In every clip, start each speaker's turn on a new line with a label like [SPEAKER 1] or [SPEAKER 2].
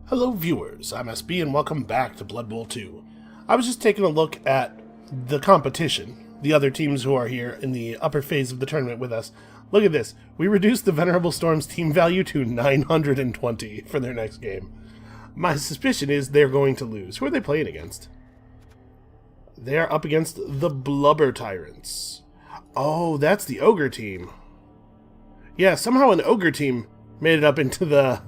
[SPEAKER 1] Hello viewers, I'm SB and welcome back to Blood Bowl 2. I was just taking a look at the competition, the other teams who are here in the upper phase of the tournament with us. Look at this, we reduced the Venerable Storm's team value to 920 for their next game. My suspicion is they're going to lose. Who are they playing against? They are up against the Blubber Tyrants. Oh, that's the Ogre team. Yeah, somehow an Ogre team made it up into the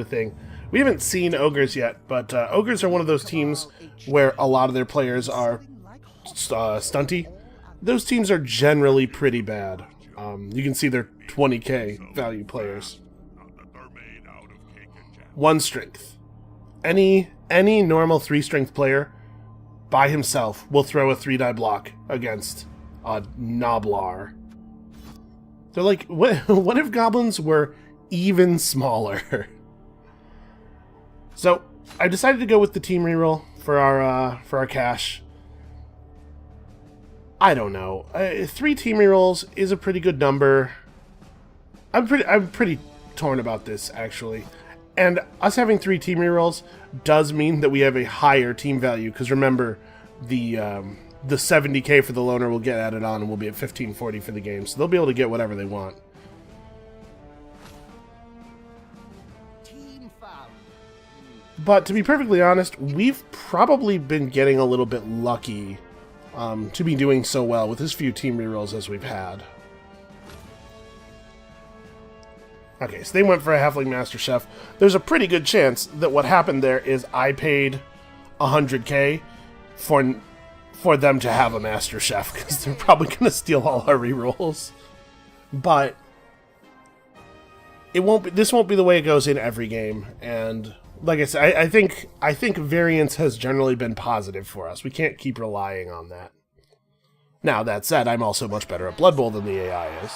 [SPEAKER 1] thing. We haven't seen Ogres yet, but Ogres are one of those teams where a lot of their players are stunty. Those teams are generally pretty bad. You can see they're 20k value players. 1 strength. Any normal 3 strength player by himself will throw a 3-die block against a Noblar. They're like, what if goblins were even smaller? So I decided to go with the team reroll for our cash. I don't know. 3 team rerolls is a pretty good number. I'm pretty torn about this actually, and us having 3 team rerolls does mean that we have a higher team value. Because remember, the 70k for the loner will get added on, and we'll be at 1540 for the game, so they'll be able to get whatever they want. But to be perfectly honest, we've probably been getting a little bit lucky to be doing so well with as few team rerolls as we've had. Okay, so they went for a Halfling Master Chef. There's a pretty good chance that what happened there is I paid 100k for them to have a Master Chef, because they're probably going to steal all our rerolls. But it won't be, this won't be the way it goes in every game, and like I said, I think variance has generally been positive for us. We can't keep relying on that. Now, that said, I'm also much better at Blood Bowl than the AI is,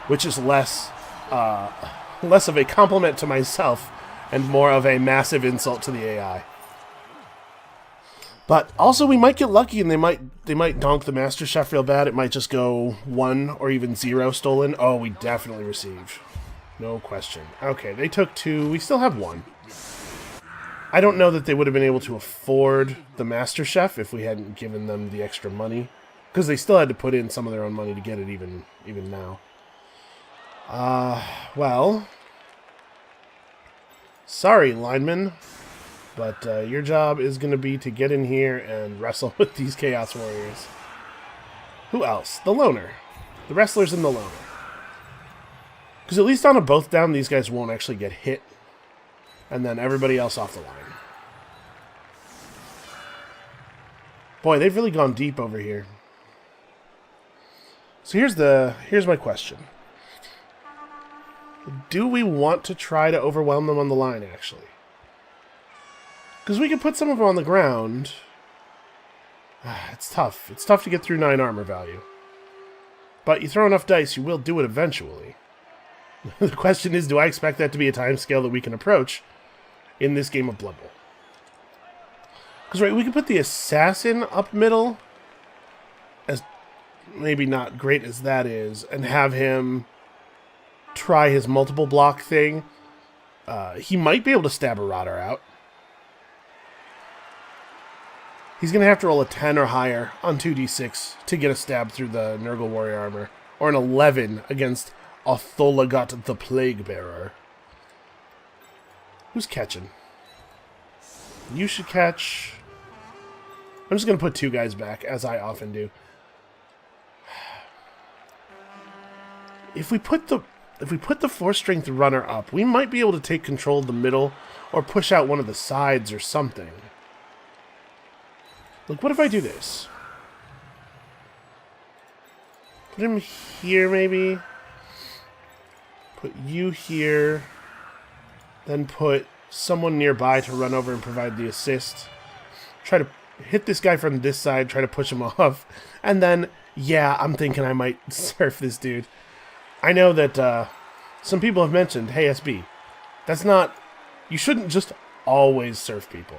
[SPEAKER 1] which is less of a compliment to myself and more of a massive insult to the AI. But also, we might get lucky and they might donk the Master Chef real bad. It might just go 1 or even 0 stolen. Oh, we definitely receive. No question. Okay, they took 2. We still have 1. I don't know that they would have been able to afford the Master Chef if we hadn't given them the extra money, because they still had to put in some of their own money to get it even now. Well, sorry, lineman, but your job is going to be to get in here and wrestle with these Chaos Warriors. Who else? The Loner. The Wrestlers and the Loner. Because at least on a both down, these guys won't actually get hit. And then everybody else off the line. Boy, they've really gone deep over here. So here's my question. Do we want to try to overwhelm them on the line, actually? Because we could put some of them on the ground. It's tough. It's tough to get through 9 armor value. But you throw enough dice, you will do it eventually. The question is, do I expect that to be a time scale that we can approach in this game of Blood Bowl? Because, right, we could put the Assassin up middle, as maybe not great as that is, and have him try his multiple block thing. He might be able to stab a Rotter out. He's going to have to roll a 10 or higher on 2d6 to get a stab through the Nurgle Warrior armor, or an 11 against Atholagot the Plague Bearer. Who's catching? You should catch. I'm just going to put 2 guys back, as I often do. If we put the 4-strength runner up, we might be able to take control of the middle, or push out one of the sides or something. Like, what if I do this? Put him here, maybe. Put you here. Then put someone nearby to run over and provide the assist. Try to hit this guy from this side, try to push him off. And then, yeah, I'm thinking I might surf this dude. I know that some people have mentioned, hey, SB, that's not... You shouldn't just always surf people.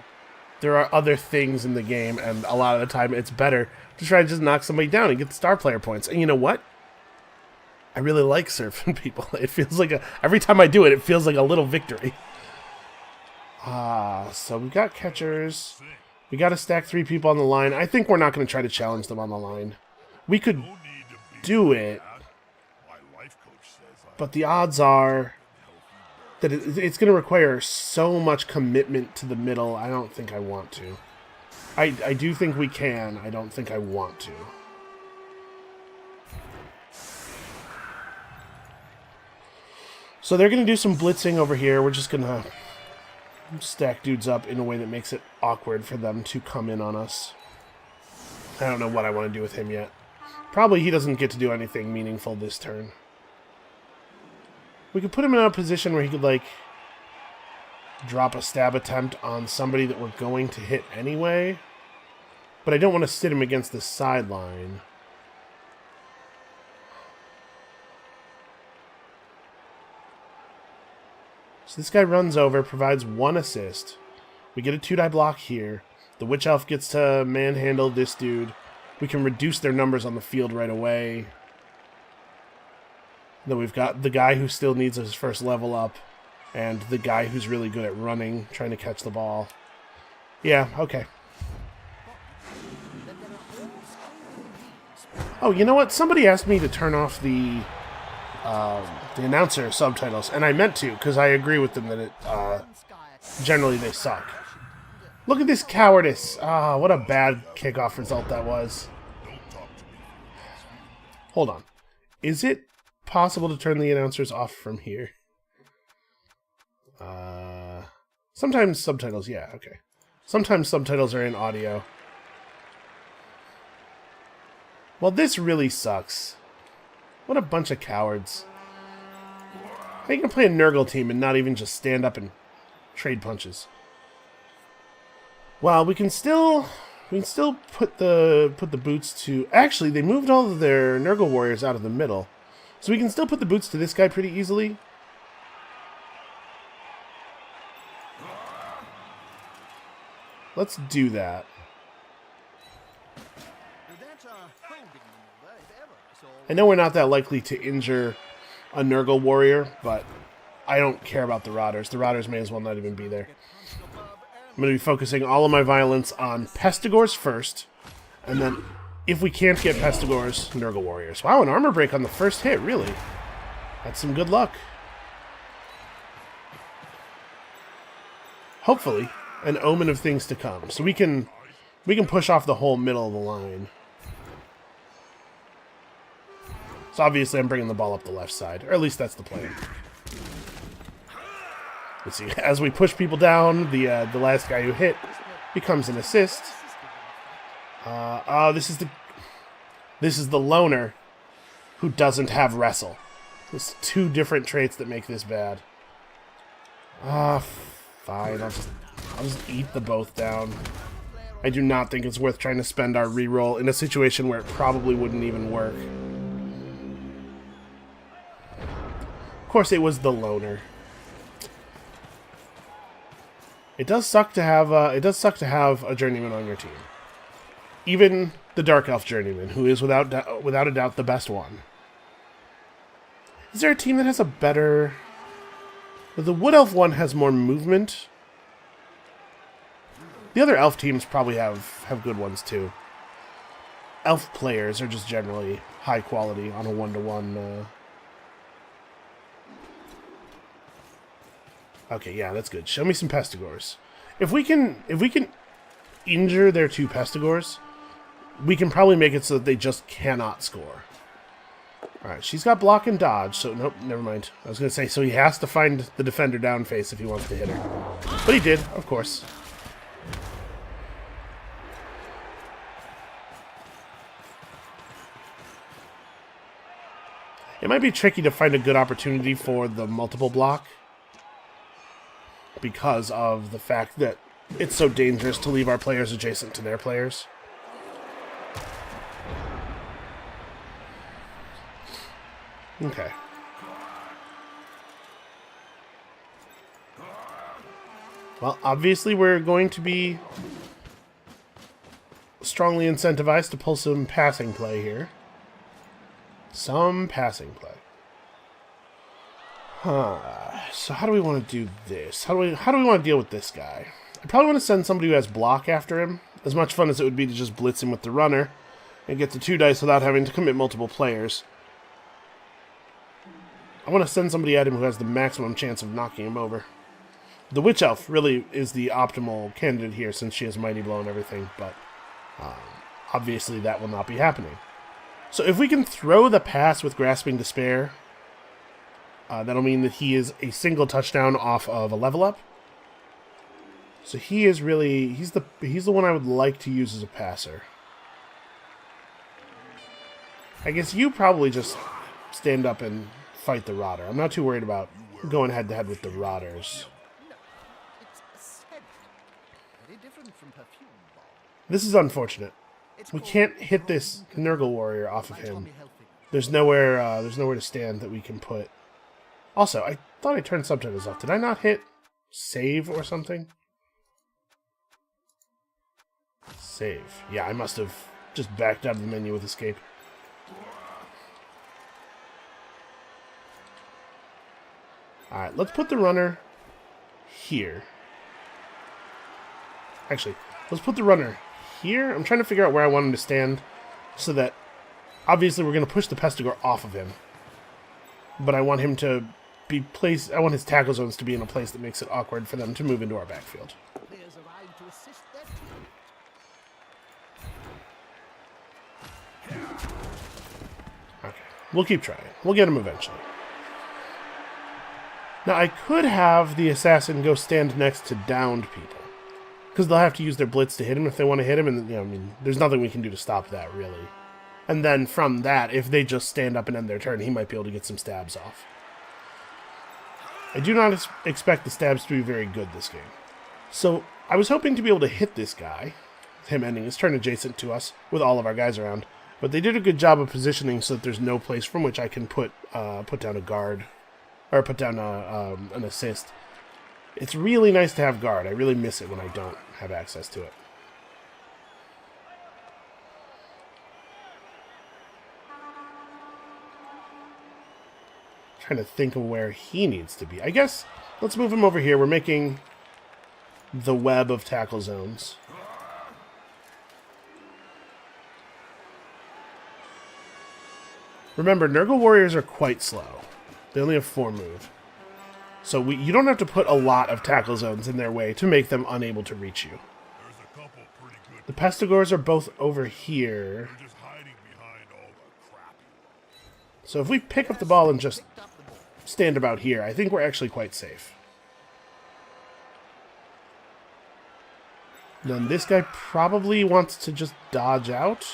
[SPEAKER 1] There are other things in the game, and a lot of the time it's better to try to just knock somebody down and get the star player points. And you know what? I really like surfing people. It feels like every time I do it, it feels like a little victory. So we got catchers. We got to stack 3 people on the line. I think we're not going to try to challenge them on the line. We could do it, but the odds are that it's going to require so much commitment to the middle. I don't think I want to. I do think we can. I don't think I want to. So they're going to do some blitzing over here. We're just going to stack dudes up in a way that makes it awkward for them to come in on us. I don't know what I want to do with him yet. Probably he doesn't get to do anything meaningful this turn. We could put him in a position where he could, like, drop a stab attempt on somebody that we're going to hit anyway. But I don't want to sit him against the sideline. So this guy runs over, provides 1 assist. We get a 2-die block here. The Witch Elf gets to manhandle this dude. We can reduce their numbers on the field right away. Then we've got the guy who still needs his first level up, and the guy who's really good at running, trying to catch the ball. Yeah, okay. Oh, you know what? Somebody asked me to turn off the announcer subtitles, and I meant to, because I agree with them that it generally they suck. Look at this cowardice. Ah, what a bad kickoff result that was. Hold on. Is it possible to turn the announcers off from here? Sometimes subtitles, yeah, okay. Sometimes subtitles are in audio. Well, this really sucks. What a bunch of cowards. How you gonna play a Nurgle team and not even just stand up and trade punches? Well, we can still put the boots to... Actually, they moved all of their Nurgle warriors out of the middle. So we can still put the boots to this guy pretty easily. Let's do that. I know we're not that likely to injure a Nurgle warrior, but I don't care about the Rotters. The Rotters may as well not even be there. I'm going to be focusing all of my violence on Pestigors first, and then if we can't get Pestigors, Nurgle warriors. Wow, an armor break on the first hit, really. That's some good luck. Hopefully, an omen of things to come. So we can push off the whole middle of the line. So obviously I'm bringing the ball up the left side, or at least that's the plan. Let's see, as we push people down, the last guy who hit becomes an assist. This is the loner who doesn't have wrestle. There's 2 different traits that make this bad. Fine, I'll just eat the both down. I do not think it's worth trying to spend our reroll in a situation where it probably wouldn't even work. Of course, it was the loner. It does suck to have a journeyman on your team. Even the Dark Elf journeyman, who is without a doubt the best one. Is there a team that has a better? The Wood Elf one has more movement. The other Elf teams probably have good ones too. Elf players are just generally high quality on a 1-to-1. Okay, yeah, that's good. Show me some Pestigors. If we can injure their 2 Pestigors, we can probably make it so that they just cannot score. Alright, she's got block and dodge, so nope, never mind. I was going to say, so he has to find the defender down face if he wants to hit her. But he did, of course. It might be tricky to find a good opportunity for the multiple block, because of the fact that it's so dangerous to leave our players adjacent to their players. Okay. Well, obviously we're going to be strongly incentivized to pull some passing play here. Some passing play. So how do we want to do this? How do we want to deal with this guy? I probably want to send somebody who has block after him. As much fun as it would be to just blitz him with the runner and get to 2 dice without having to commit multiple players. I want to send somebody at him who has the maximum chance of knocking him over. The Witch Elf really is the optimal candidate here since she has Mighty Blow and everything, but obviously that will not be happening. So if we can throw the pass with Grasping Despair, that'll mean that he is a single touchdown off of a level up. So he is really, he's the one I would like to use as a passer. I guess you probably just stand up and fight the Rodder. I'm not too worried about going head to head with the Rodders. This is unfortunate. We can't hit this Nurgle Warrior off of him. There's nowhere to stand that we can put. Also, I thought I turned subtitles off. Did I not hit save or something? Save. Yeah, I must have just backed out of the menu with escape. Alright, let's put the runner here. Actually, let's put the runner here. I'm trying to figure out where I want him to stand so that obviously we're going to push the Pestigore off of him. But I want him to be placed, I want his tackle zones to be in a place that makes it awkward for them to move into our backfield. Okay, we'll keep trying. We'll get him eventually. Now, I could have the assassin go stand next to downed people, because they'll have to use their blitz to hit him if they want to hit him, and I mean, there's nothing we can do to stop that, really. And then from that, if they just stand up and end their turn, he might be able to get some stabs off. I do not expect the stabs to be very good this game. So, I was hoping to be able to hit this guy, with him ending his turn adjacent to us, with all of our guys around, but they did a good job of positioning so that there's no place from which I can put down a guard. Or put down an assist. It's really nice to have guard. I really miss it when I don't have access to it. Trying to think of where he needs to be. I guess let's move him over here. We're making the web of tackle zones. Remember, Nurgle Warriors are quite slow. They only have 4 move. So you don't have to put a lot of tackle zones in their way to make them unable to reach you. The Pestigores are both over here. So if we pick up the ball and just stand about here, I think we're actually quite safe. Then this guy probably wants to just dodge out.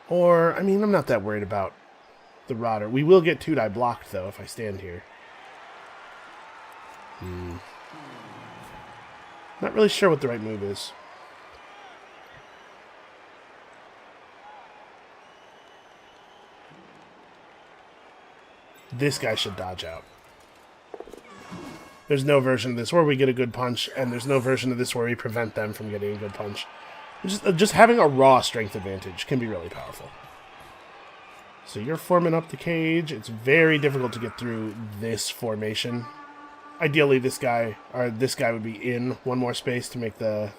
[SPEAKER 1] Or, I mean, I'm not that worried about the Rodder. We will get 2-die blocked, though, if I stand here. Not really sure what the right move is. This guy should dodge out. There's no version of this where we get a good punch, and there's no version of this where we prevent them from getting a good punch. Just having a raw strength advantage can be really powerful. So you're forming up the cage. It's very difficult to get through this formation. Ideally, this guy would be in one more space to make the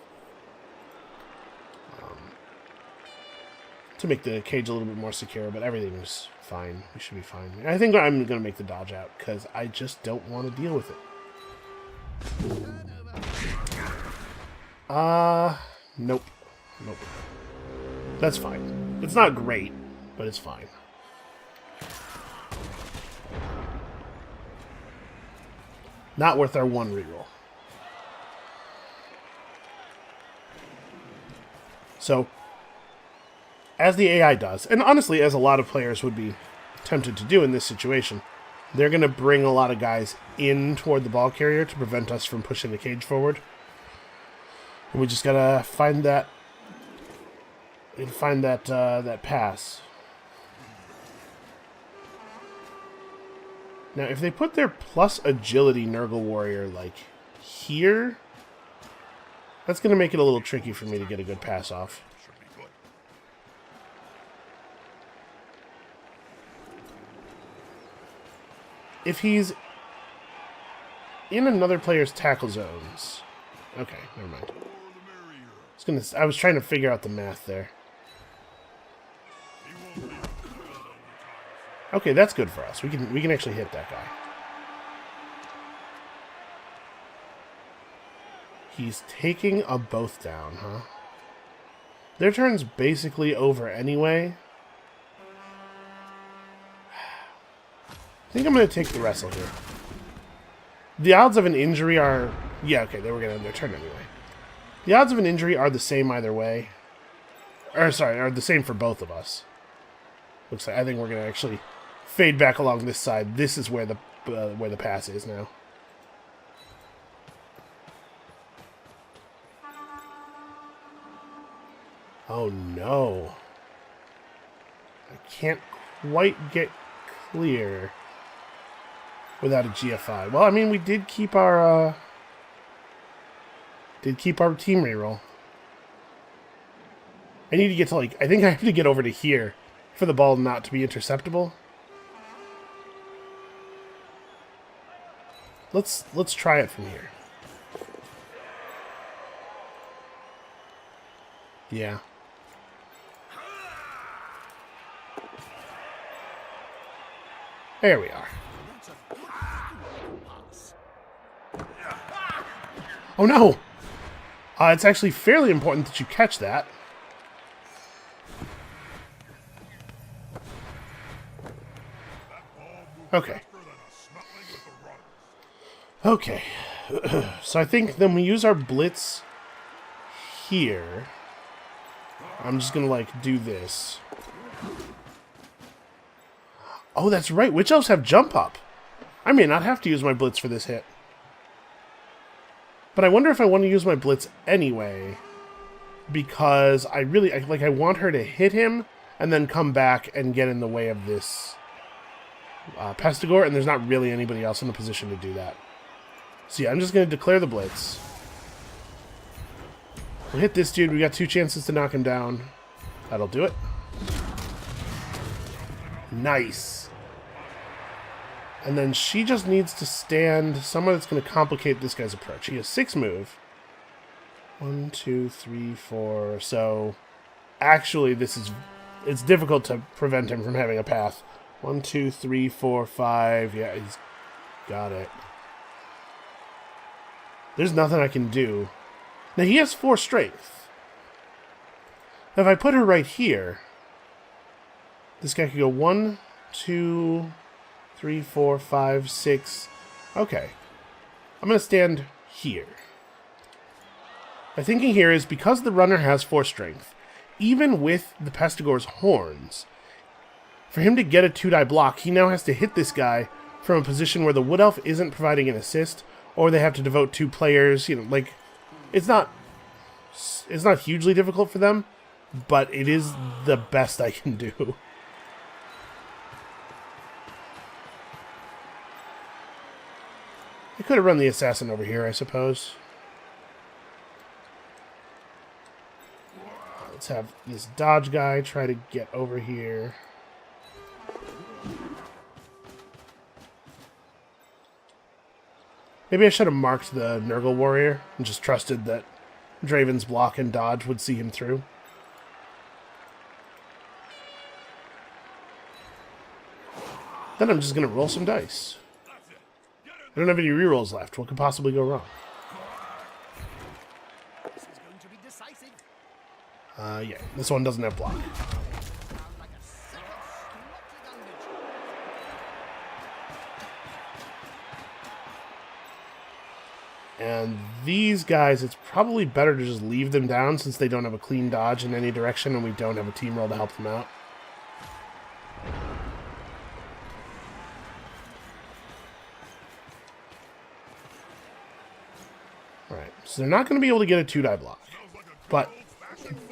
[SPEAKER 1] cage a little bit more secure. But everything's fine. We should be fine. I think I'm going to make the dodge out because I just don't want to deal with it. Nope. That's fine. It's not great, but it's fine. Not worth our 1 reroll. So, as the AI does, and honestly, as a lot of players would be tempted to do in this situation, they're going to bring a lot of guys in toward the ball carrier to prevent us from pushing the cage forward. And we just gotta find that pass. Now, if they put their plus agility Nurgle Warrior, like, here, that's going to make it a little tricky for me to get a good pass off. if he's in another player's tackle zones... Okay, never mind. I was trying to figure out the math there. Okay, that's good for us. We can actually hit that guy. He's taking a both down, huh? Their turn's basically over anyway. I think I'm going to take the wrestle here. The odds of an injury are... Yeah, okay, they were going to end their turn anyway. The odds of an injury are the same either way. Or, sorry, are the same for both of us. Looks like I think we're going to actually fade back along this side. This is where the pass is now. Oh, no. I can't quite get clear without a GFI. Well, I mean, we did keep our team reroll. I need to get to, like, I think I have to get over to here for the ball not to be interceptable. Let's try it from here. Yeah. There we are. Oh no! It's actually fairly important that you catch that. Okay. Okay. So I think then we use our blitz here. I'm just gonna, like, do this. Oh, that's right. Witch Elves have jump up. I may not have to use my blitz for this hit. But I wonder if I want to use my blitz anyway. Because I want her to hit him and then come back and get in the way of this Pestigore, and there's not really anybody else in the position to do that. So yeah, I'm just going to declare the blitz. We'll hit this dude. We got 2 chances to knock him down. That'll do it. Nice. And then she just needs to stand somewhere that's going to complicate this guy's approach. He has 6 move. 1, 2, 3, 4. So, actually, it's difficult to prevent him from having a path. 1, 2, 3, 4, 5. Yeah, he's got it. There's nothing I can do. Now, he has 4 strength. Now, if I put her right here, this guy could go 1, 2, 3, 4, 5, 6. Okay. I'm going to stand here. My thinking here is because the runner has 4 strength, even with the Pestigore's horns, for him to get a 2-die block, he now has to hit this guy from a position where the Wood Elf isn't providing an assist, or they have to devote 2 players. You know, like, it's not hugely difficult for them, but it is the best I can do. I could have run the assassin over here, I suppose. Let's have this dodge guy try to get over here. Maybe I should have marked the Nurgle warrior and just trusted that Draven's block and dodge would see him through. Then I'm just going to roll some dice. I don't have any rerolls left. What could possibly go wrong?
[SPEAKER 2] This is going to be decisive.
[SPEAKER 1] Yeah, this one doesn't have block.
[SPEAKER 2] Like a sick of
[SPEAKER 1] And these guys, it's probably better to just leave them down since they don't have a clean dodge in any direction and we don't have a team roll to help them out. Alright, so they're not going to be able to get a 2-die block. But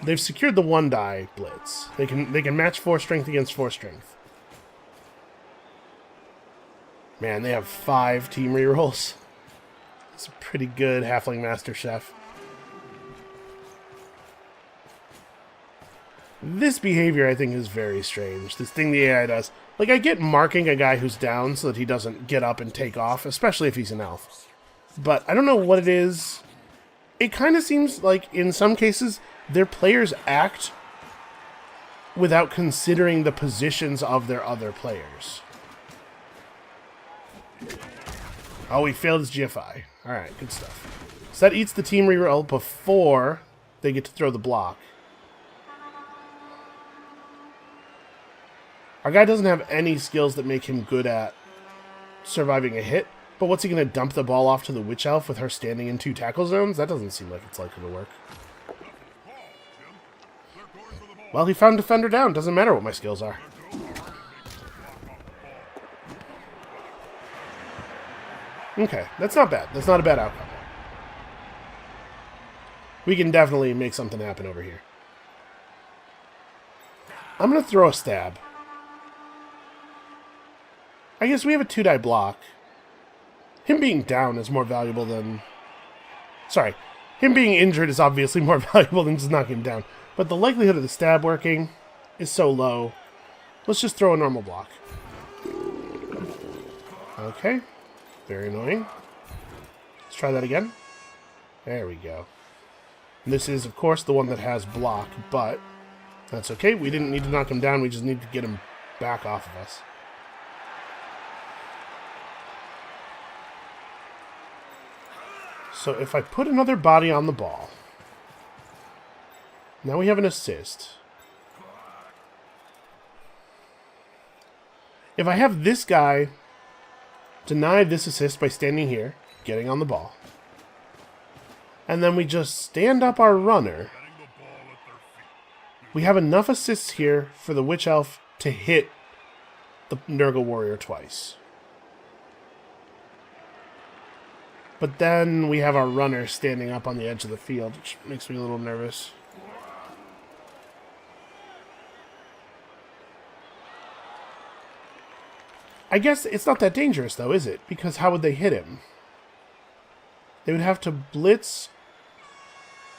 [SPEAKER 1] they've secured the 1-die blitz. They can match 4 strength against 4 strength. Man, they have 5 team rerolls. It's a pretty good Halfling Master Chef. This behavior, I think, is very strange. This thing the AI does, Like, I get marking a guy who's down so that he doesn't get up and take off, especially if he's an elf. But I don't know what it is. It kind of seems like, in some cases, their players act without considering the positions of their other players. Oh, he failed his GFI. Alright, good stuff. So that eats the team reroll before they get to throw the block. Our guy doesn't have any skills that make him good at surviving a hit, but what's he going to dump the ball off to the Witch Elf with her standing in 2 tackle zones? That doesn't seem like it's likely to work. Well, he found Defender down. Doesn't matter what my skills are. Okay, that's not bad. That's not a bad outcome. We can definitely make something happen over here. I'm going to throw a stab. I guess we have a 2-die block. Him being down is more valuable than... Sorry. Him being injured is obviously more valuable than just knocking him down. But the likelihood of the stab working is so low. Let's just throw a normal block. Okay. Very annoying. Let's try that again. There we go. And this is, of course, the one that has block, but that's okay. We didn't need to knock him down. We just need to get him back off of us. So if I put another body on the ball, now we have an assist. If I have this guy deny this assist by standing here, getting on the ball, and then we just stand up our runner, we have enough assists here for the Witch Elf to hit the Nurgle Warrior twice. But then we have our runner standing up on the edge of the field, which makes me a little nervous. I guess it's not that dangerous, though, is it? Because how would they hit him? They would have to blitz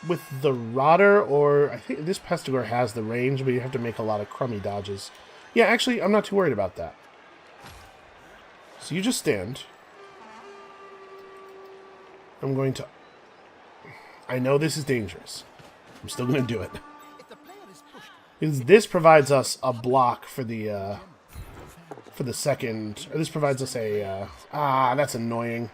[SPEAKER 1] with the Rodder, or I think this Pestigore has the range, but you have to make a lot of crummy dodges. Yeah, actually, I'm not too worried about that. So you just stand. I'm going to... I know this is dangerous. I'm still going to do it. Because this provides us a block for the second... Or this provides us a... that's annoying.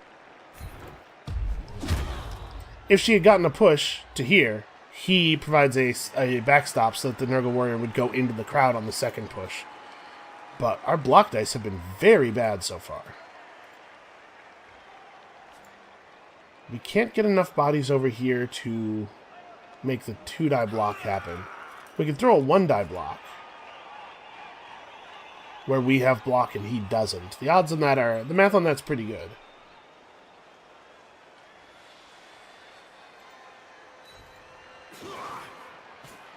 [SPEAKER 1] If she had gotten a push to here, he provides a backstop so that the Nurgle Warrior would go into the crowd on the second push. But our block dice have been very bad so far. We can't get enough bodies over here to make the 2-die block happen. We can throw a 1-die block, where we have block and he doesn't. The odds on that are... The math on that's pretty good.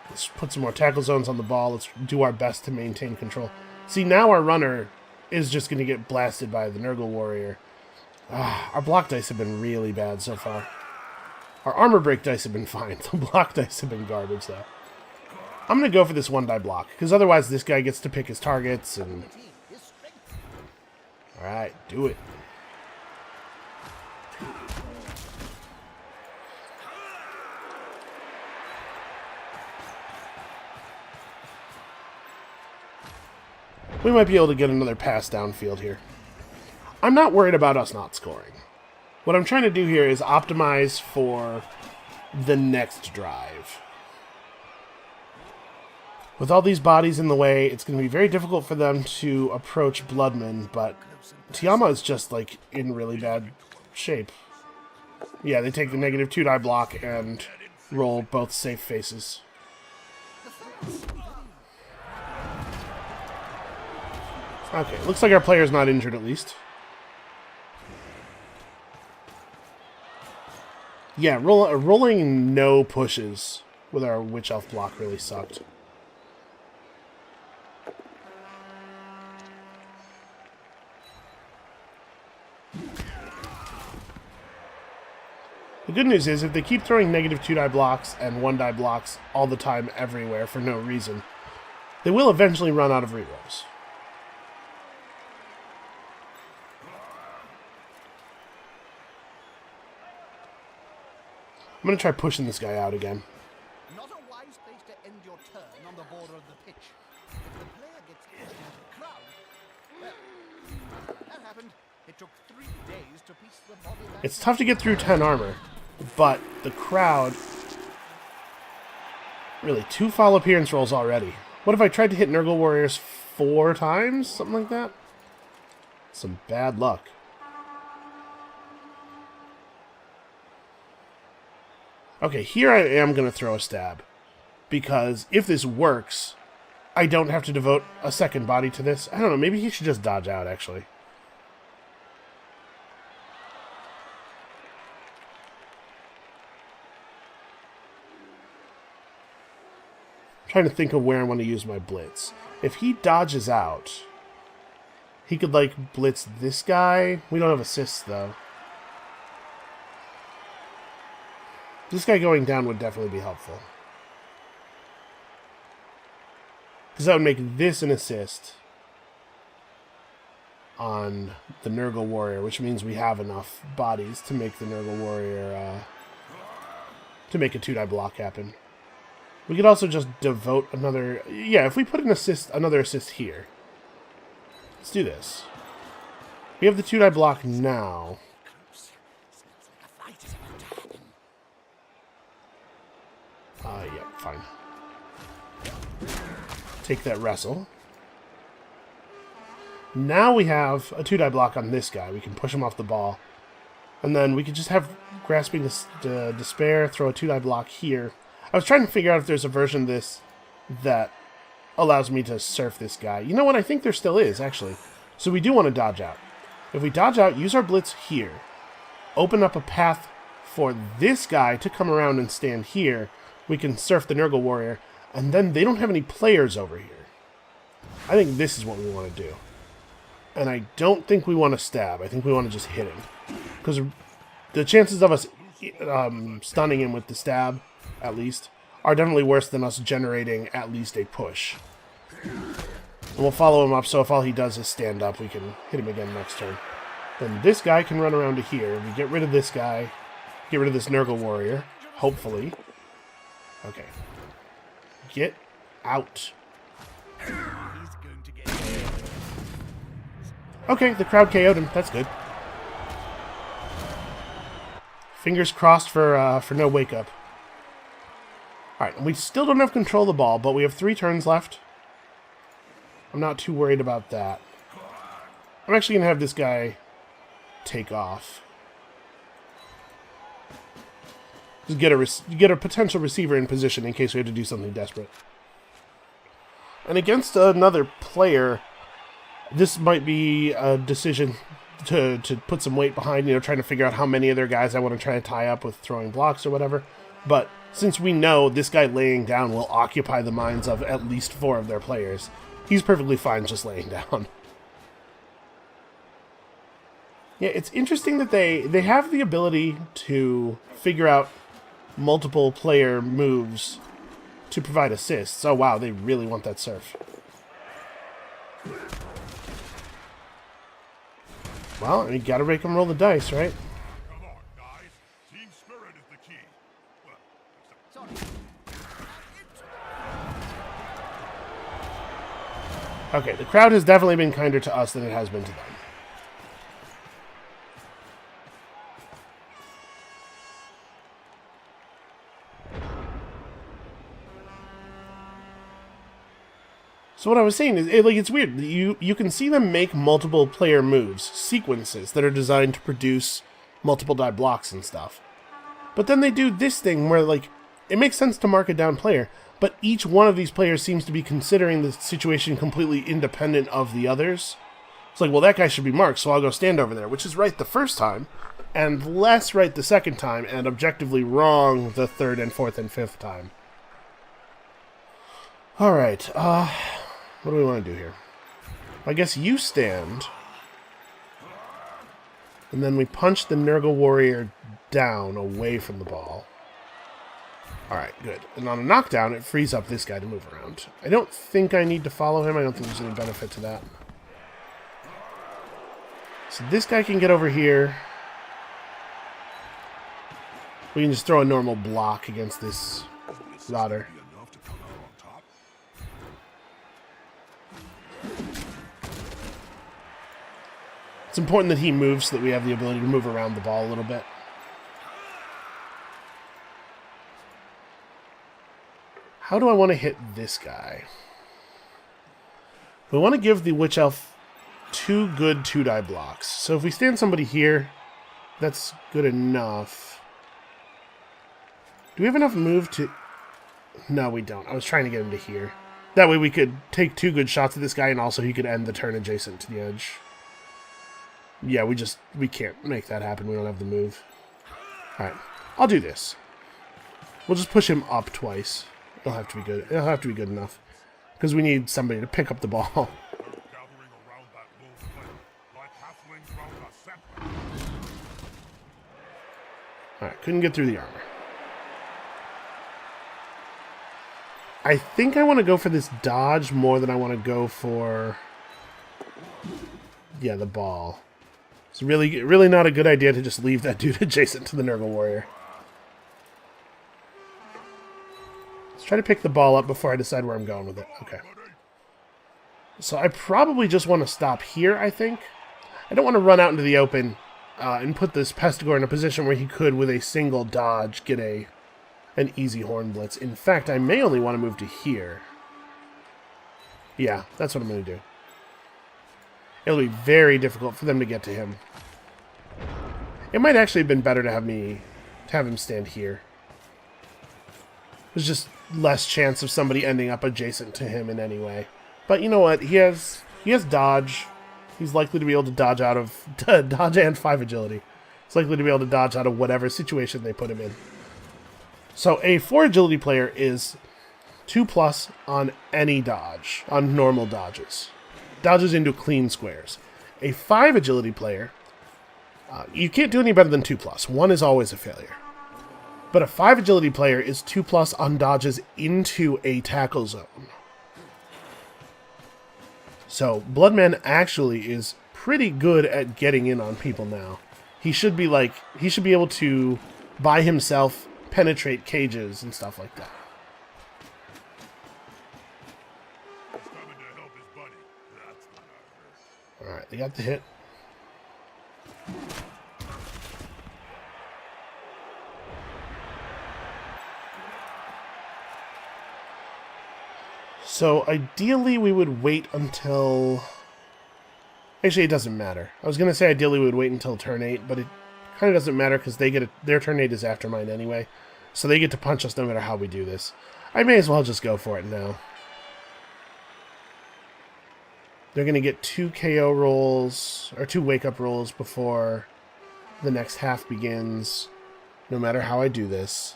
[SPEAKER 1] Let's put some more tackle zones on the ball. Let's do our best to maintain control. See, now our runner is just going to get blasted by the Nurgle Warrior. Our block dice have been really bad so far. Our armor break dice have been fine. The block dice have been garbage, though. I'm going to go for this 1-die block, because otherwise this guy gets to pick his targets, and... Alright, do it. We might be able to get another pass downfield here. I'm not worried about us not scoring. What I'm trying to do here is optimize for the next drive. With all these bodies in the way, it's going to be very difficult for them to approach Bloodman, but Tiama is just, like, in really bad shape. Yeah, they take the negative 2-die block and roll both safe faces. Okay, looks like our player's not injured at least. Yeah, rolling no pushes with our Witch Elf block really sucked. The good news is, if they keep throwing negative 2-die blocks and 1-die blocks all the time everywhere for no reason, they will eventually run out of rerolls. I'm going to try pushing this guy out again.
[SPEAKER 2] Not a wise place to end your turn on the border of the pitch. If the player gets pushed into the crowd, well, that happened. It took 3 days to piece the body back.
[SPEAKER 1] It's tough to get through 10 armor, but the crowd... Really, 2 foul appearance rolls already. What if I tried to hit Nurgle Warriors 4 times? Something like that? Some bad luck. Okay, here I am going to throw a stab. Because if this works, I don't have to devote a second body to this. I don't know, maybe he should just dodge out, actually. I'm trying to think of where I want to use my blitz. If he dodges out, he could, like, blitz this guy. We don't have assists, though. This guy going down would definitely be helpful. Because that would make this an assist on the Nurgle Warrior, which means we have enough bodies to make the Nurgle Warrior, to make a 2-die block happen. We could also just devote another... Yeah, if we put another assist here. Let's do this. We have the 2-die block now. Yeah, fine. Take that wrestle. Now we have a 2-die block on this guy. We can push him off the ball. And then we could just have Grasping Despair, throw a 2-die block here. I was trying to figure out if there's a version of this that allows me to surf this guy. You know what? I think there still is, actually. So we do want to dodge out. If we dodge out, use our blitz here. Open up a path for this guy to come around and stand here. We can surf the Nurgle Warrior. And then they don't have any players over here. I think this is what we want to do. And I don't think we want to stab. I think we want to just hit him. Because the chances of us stunning him with the stab, at least, are definitely worse than us generating at least a push. And we'll follow him up, so if all he does is stand up, we can hit him again next turn. Then this guy can run around to here. We get rid of this guy. Get rid of this Nurgle Warrior. Hopefully. Okay. Get out. Okay, the crowd KO'd him. That's good. Fingers crossed for no wake up. Alright, we still don't have control of the ball, but we have 3 turns left. I'm not too worried about that. I'm actually going to have this guy take off. Just get a potential receiver in position in case we have to do something desperate. And against another player, this might be a decision to put some weight behind, you know, trying to figure out how many of their guys I want to try to tie up with throwing blocks or whatever. But since we know this guy laying down will occupy the minds of at least 4 of their players, he's perfectly fine just laying down. Yeah, it's interesting that they have the ability to figure out multiple player moves to provide assists. Oh wow, they really want that surf. Well, you gotta make them roll the dice, right?
[SPEAKER 3] Come on, guys. Team spirit is the key. Well,
[SPEAKER 1] Okay, the crowd has definitely been kinder to us than it has been to them. So what I was saying is, it's weird. You can see them make multiple player moves, sequences that are designed to produce multiple die blocks and stuff. But then they do this thing where, like, it makes sense to mark a down player, but each one of these players seems to be considering the situation completely independent of the others. It's like, well, that guy should be marked, so I'll go stand over there, which is right the first time, and less right the second time, and objectively wrong the third and fourth and fifth time. Alright, what do we want to do here? I guess you stand. And then we punch the Nurgle Warrior down away from the ball. Alright, good. And on a knockdown, it frees up this guy to move around. I don't think I need to follow him. I don't think there's any benefit to that. So this guy can get over here. We can just throw a normal block against this Rotter.
[SPEAKER 3] Be enough to come out on top.
[SPEAKER 1] It's important that he moves so that we have the ability to move around the ball a little bit. How do I want to hit this guy? We want to give the Witch Elf 2 good 2-die blocks. So if we stand somebody here, that's good enough. Do we have enough move to... No, we don't. I was trying to get him to here. That way we could take 2 good shots at this guy, and also he could end the turn adjacent to the edge. Yeah, we can't make that happen. We don't have the move. Alright, I'll do this. We'll just push him up twice. It'll have to be good. It'll have to be good enough. Because we need somebody to pick up the ball.
[SPEAKER 3] Gathering around that wolf flame, like halflings round a scepter.
[SPEAKER 1] Alright, couldn't get through the armor. I think I want to go for this dodge more than I want to go for... Yeah, the ball. It's really not a good idea to just leave that dude adjacent to the Nurgle Warrior. Let's try to pick the ball up before I decide where I'm going with it. Okay. So I probably just want to stop here, I think. I don't want to run out into the open and put this Pestigore in a position where he could, with a single dodge, get an easy Horn Blitz. In fact, I may only want to move to here. Yeah, that's what I'm going to do. It'll be very difficult for them to get to him. It might actually have been better to have him stand here. There's just less chance of somebody ending up adjacent to him in any way. But you know what? He has dodge. He's likely to be able to dodge out of dodge and 5 agility. He's likely to be able to dodge out of whatever situation they put him in. So a 4 agility player is 2+ on any dodge, on normal dodges. Dodges into clean squares. A 5 agility player, you can't do any better than 2+. 1 is always a failure. But a 5 agility player is 2+ on dodges into a tackle zone. So Bloodman actually is pretty good at getting in on people now. He should be able to, by himself, penetrate cages and stuff like that.
[SPEAKER 3] He's coming to help his buddy. That's gonna hurt.
[SPEAKER 1] Alright, they got the hit. So ideally we would wait until... Actually, it doesn't matter. I was going to say ideally we would wait until turn 8, but it kind of doesn't matter because their turn 8 is after mine anyway. So they get to punch us no matter how we do this. I may as well just go for it now. They're going to get 2 KO rolls, or 2 wake-up rolls before the next half begins, no matter how I do this.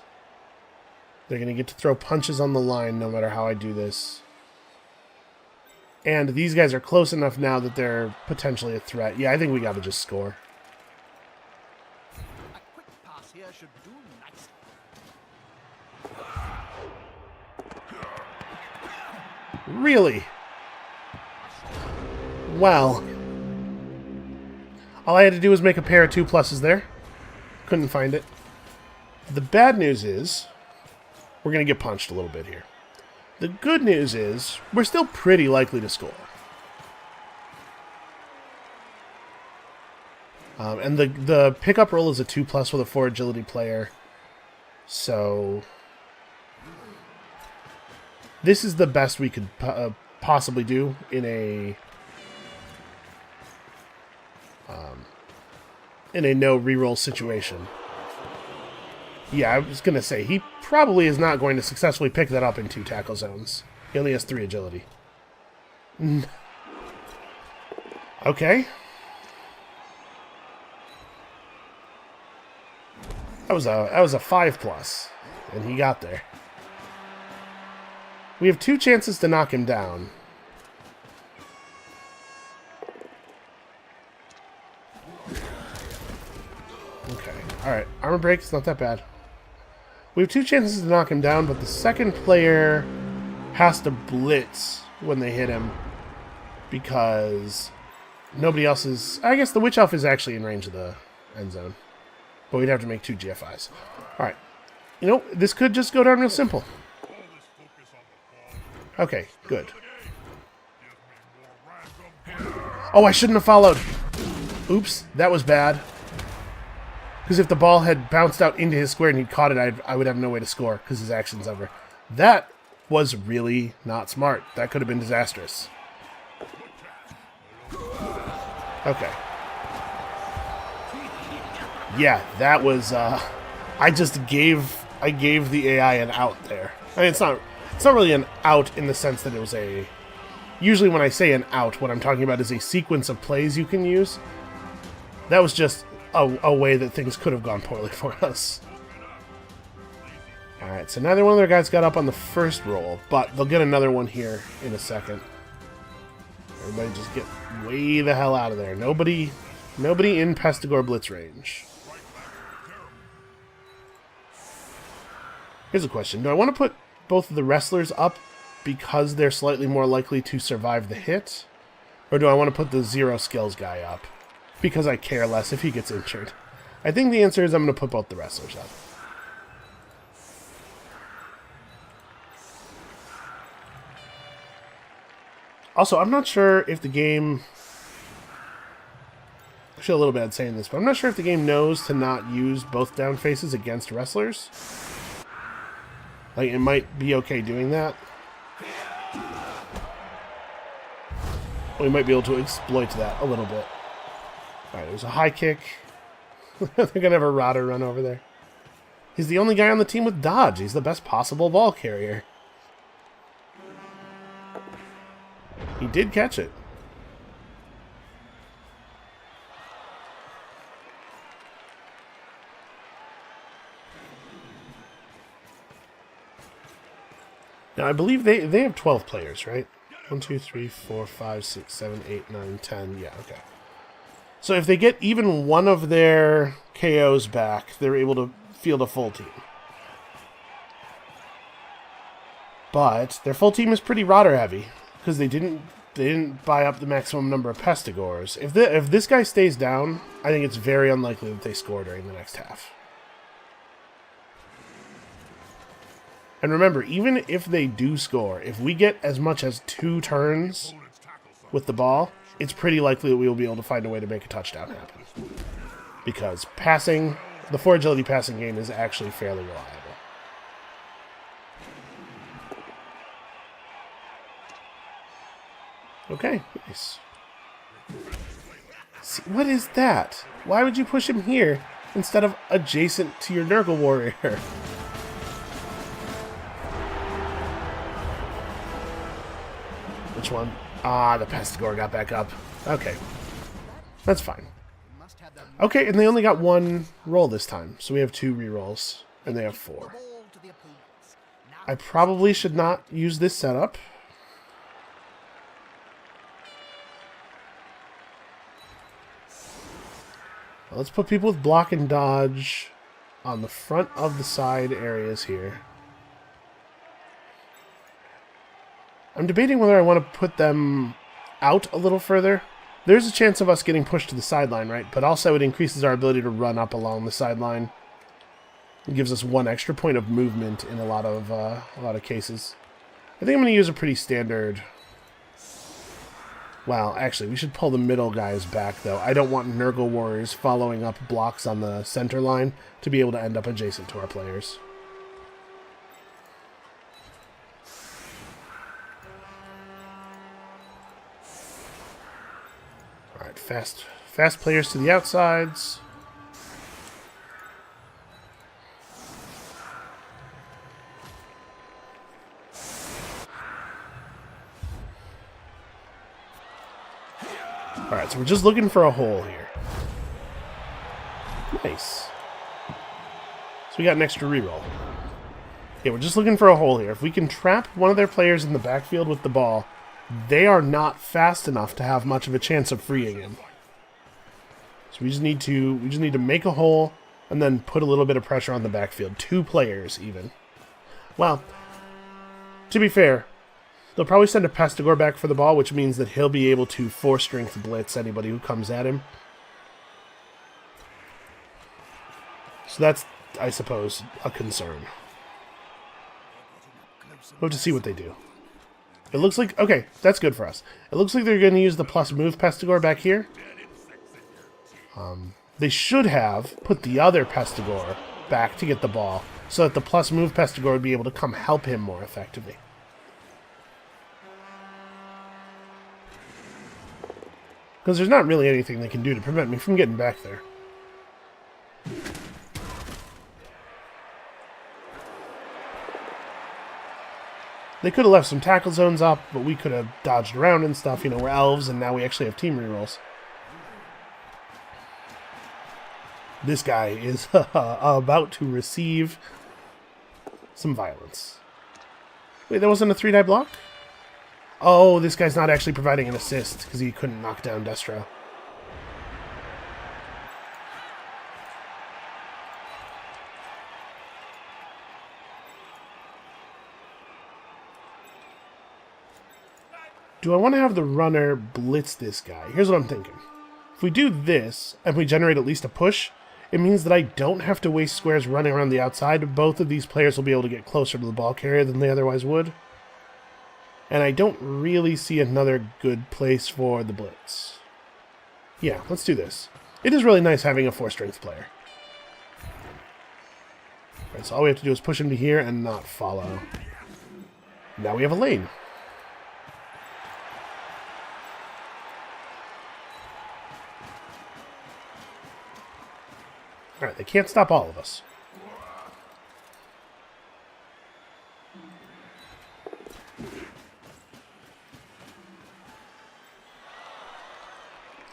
[SPEAKER 1] They're going to get to throw punches on the line no matter how I do this. And these guys are close enough now that they're potentially a threat. Yeah, I think we got to just score.
[SPEAKER 2] A quick pass here should do nicely.
[SPEAKER 1] Really? Well. All I had to do was make a pair of 2+ there. Couldn't find it. The bad news is we're going to get punched a little bit here. The good news is we're still pretty likely to score. And the pickup roll is a 2+ with a 4 agility player. So this is the best we could possibly do in a no reroll situation. Yeah, I was going to say, he probably is not going to successfully pick that up in 2 tackle zones. He only has 3 agility. Okay. That was a 5+, and he got there. We have 2 chances to knock him down. Okay, alright. Armor break's not that bad. We have 2 chances to knock him down, but the second player has to blitz when they hit him because nobody else is... I guess the Witch Elf is actually in range of the end zone. But we'd have to make 2 GFIs. Alright. You know, this could just go down real simple. Okay, good. Oh, I shouldn't have followed. Oops, that was bad. Because if the ball had bounced out into his square and he'd caught it, I would have no way to score because his action's over. That was really not smart. That could have been disastrous. Okay. Yeah, that was, I gave the AI an out there. I mean, it's not really an out in the sense that it was a... Usually when I say an out, what I'm talking about is a sequence of plays you can use. That was just a way that things could have gone poorly for us. Alright, so neither one of their guys got up on the first roll, but they'll get another one here in a second. Everybody just get way the hell out of there. Nobody in Pestigore Blitz range. Here's a question. Do I want to put both of the wrestlers up because they're slightly more likely to survive the hit? Or do I want to put the 0 skills guy up because I care less if he gets injured? I think the answer is I'm going to put both the wrestlers up. Also, I'm not sure if the game... I feel a little bad saying this, but I'm not sure if the game knows to not use both down faces against wrestlers. Like, it might be okay doing that. We might be able to exploit that a little bit. Alright, there's a high kick. They're going to have a Rodder run over there. He's the only guy on the team with dodge. He's the best possible ball carrier. He did catch it. Now, I believe they have 12 players, right? 1, 2, 3, 4, 5, 6, 7, 8, 9, 10. Yeah, okay. So if they get even one of their KOs back, they're able to field a full team. But their full team is pretty Rodder heavy because they didn't buy up the maximum number of Pestigores. If this guy stays down, I think it's very unlikely that they score during the next half. And remember, even if they do score, if we get as much as 2 turns with the ball, it's pretty likely that we will be able to find a way to make a touchdown happen. Because passing, the 4 agility passing game is actually fairly reliable. Okay, nice. See, what is that? Why would you push him here instead of adjacent to your Nurgle warrior? Which one? Ah, the Pestigore got back up. Okay. That's fine. Okay, and they only got 1 roll this time, so we have 2 rerolls, and they have 4. I probably should not use this setup. Well, let's put people with block and dodge on the front of the side areas here. I'm debating whether I want to put them out a little further. There's a chance of us getting pushed to the sideline, right? But also it increases our ability to run up along the sideline. It gives us 1 extra point of movement in a lot of cases. I think I'm going to use a pretty standard... Well, actually, we should pull the middle guys back, though. I don't want Nurgle warriors following up blocks on the center line to be able to end up adjacent to our players. Alright, fast players to the outsides. Alright, so we're just looking for a hole here. Nice. So we got an extra reroll. Yeah, we're just looking for a hole here. If we can trap one of their players in the backfield with the ball, they are not fast enough to have much of a chance of freeing him. So we just need to make a hole and then put a little bit of pressure on the backfield. 2 players, even. Well, to be fair, they'll probably send a Pestigore back for the ball, which means that he'll be able to 4-strength blitz anybody who comes at him. So that's, I suppose, a concern. We'll have to see what they do. It looks like... Okay, that's good for us. It looks like they're going to use the plus move Pestigore back here. They should have put the other Pestigore back to get the ball, so that the plus move Pestigore would be able to come help him more effectively. Because there's not really anything they can do to prevent me from getting back there. They could have left some tackle zones up, but we could have dodged around and stuff. You know, we're elves, and now we actually have team rerolls. This guy is about to receive some violence. Wait, that wasn't a 3-die block? Oh, this guy's not actually providing an assist because he couldn't knock down Destro. Do I want to have the runner blitz this guy? Here's what I'm thinking. If we do this, and we generate at least a push, it means that I don't have to waste squares running around the outside. Both of these players will be able to get closer to the ball carrier than they otherwise would. And I don't really see another good place for the blitz. Yeah, let's do this. It is really nice having a 4-strength player. Alright, so all we have to do is push him to here and not follow. Now we have a lane. Alright, they can't stop all of us.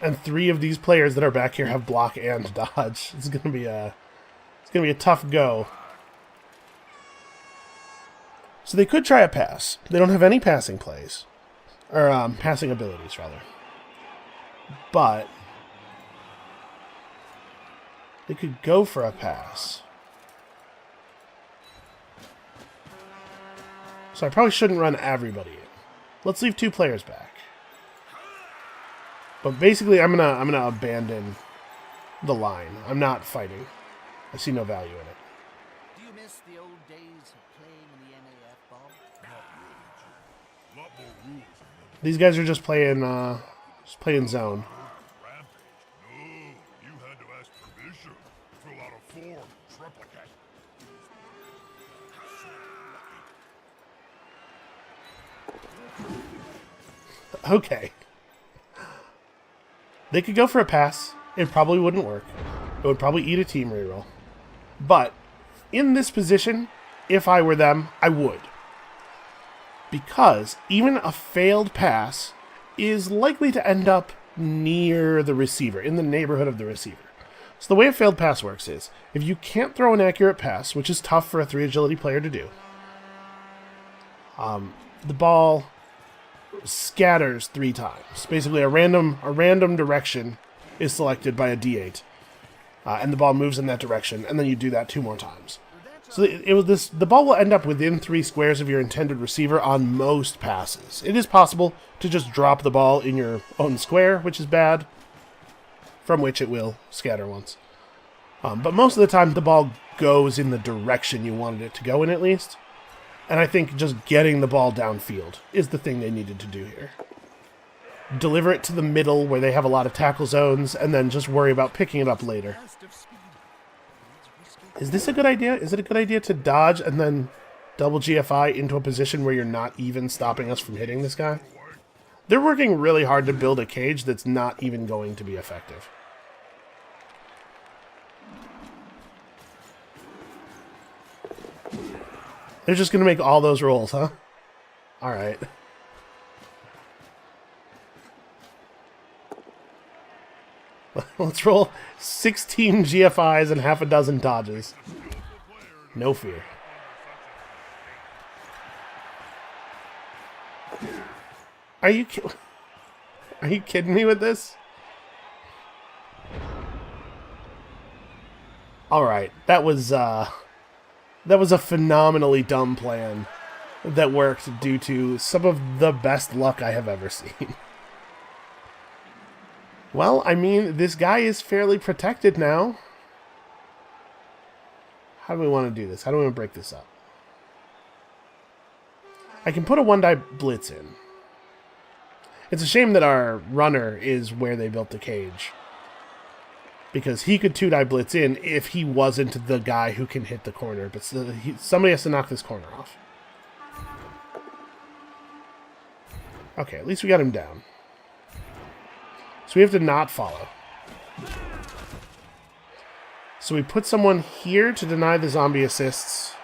[SPEAKER 1] And 3 of these players that are back here have block and dodge. It's gonna be a tough go. So they could try a pass. They don't have any passing plays. Or passing abilities rather. But they could go for a pass. So I probably shouldn't run everybody in. Let's leave 2 players back. But basically, I'm gonna abandon the line. I'm not fighting. I see no value in it.
[SPEAKER 2] Do you miss the old days of playing in the NAF, Bob?
[SPEAKER 3] Lot more rules.
[SPEAKER 1] These guys are just playing zone.
[SPEAKER 3] Rampage. No, you had to ask permission. Fill out a form. Triplicate.
[SPEAKER 1] Okay. They could go for a pass. It probably wouldn't work. It would probably eat a team reroll. But in this position, if I were them, I would. Because even a failed pass is likely to end up near the receiver, in the neighborhood of the receiver. So the way a failed pass works is, if you can't throw an accurate pass, which is tough for a 3 agility player to do, the ball scatters 3 times. Basically, a random direction is selected by a D8, and the ball moves in that direction, and then you do that 2 more times. So the ball will end up within 3 squares of your intended receiver on most passes. It is possible to just drop the ball in your own square, which is bad, from which it will scatter once. But most of the time, the ball goes in the direction you wanted it to go in, at least. And I think just getting the ball downfield is the thing they needed to do here. Deliver it to the middle where they have a lot of tackle zones, and then just worry about picking it up later. Is this a good idea? Is it a good idea to dodge and then double GFI into a position where you're not even stopping us from hitting this guy? They're working really hard to build a cage that's not even going to be effective. They're just going to make all those rolls, huh? Alright. Let's roll 16 GFIs and half a dozen dodges. No fear. Are you kidding me with this? Alright, that was a phenomenally dumb plan that worked due to some of the best luck I have ever seen. Well, I mean, this guy is fairly protected now. How do we want to do this? How do we want to break this up? I can put a 1-die blitz in. It's a shame that our runner is where they built the cage. Because he could 2-die blitz in if he wasn't the guy who can hit the corner. But somebody has to knock this corner off. Okay, at least we got him down. So we have to not follow. So we put someone here to deny the zombie assists.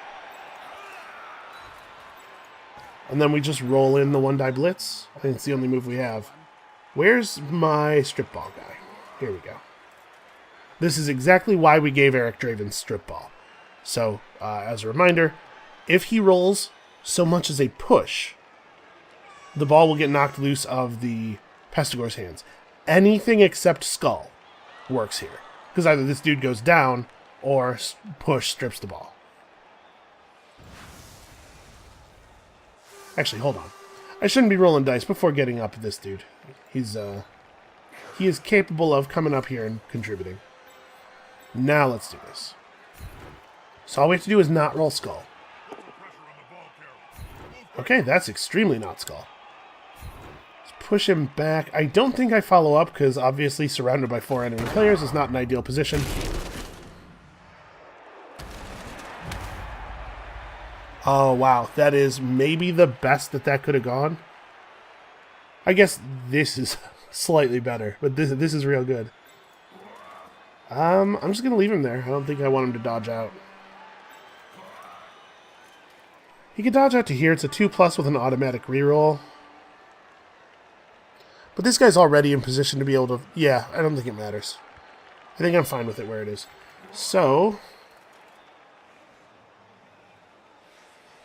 [SPEAKER 1] And then we just roll in the 1-die blitz. I think it's the only move we have. Where's my strip ball guy? Here we go. This is exactly why we gave Eric Draven strip ball. So, as a reminder, if he rolls so much as a push, the ball will get knocked loose of the Pestigor's hands. Anything except skull works here. Because either this dude goes down, or push strips the ball. Actually, hold on. I shouldn't be rolling dice before getting up this dude. He is capable of coming up here and contributing. Now let's do this. So all we have to do is not roll skull. Okay, that's extremely not skull. Let's push him back. I don't think I follow up because obviously surrounded by 4 enemy players is not an ideal position. Oh, wow. That is maybe the best that could have gone. I guess this is slightly better, but this is real good. I'm just going to leave him there. I don't think I want him to dodge out. He can dodge out to here. It's a 2+ with an automatic reroll. But this guy's already in position to be able to... Yeah, I don't think it matters. I think I'm fine with it where it is. So...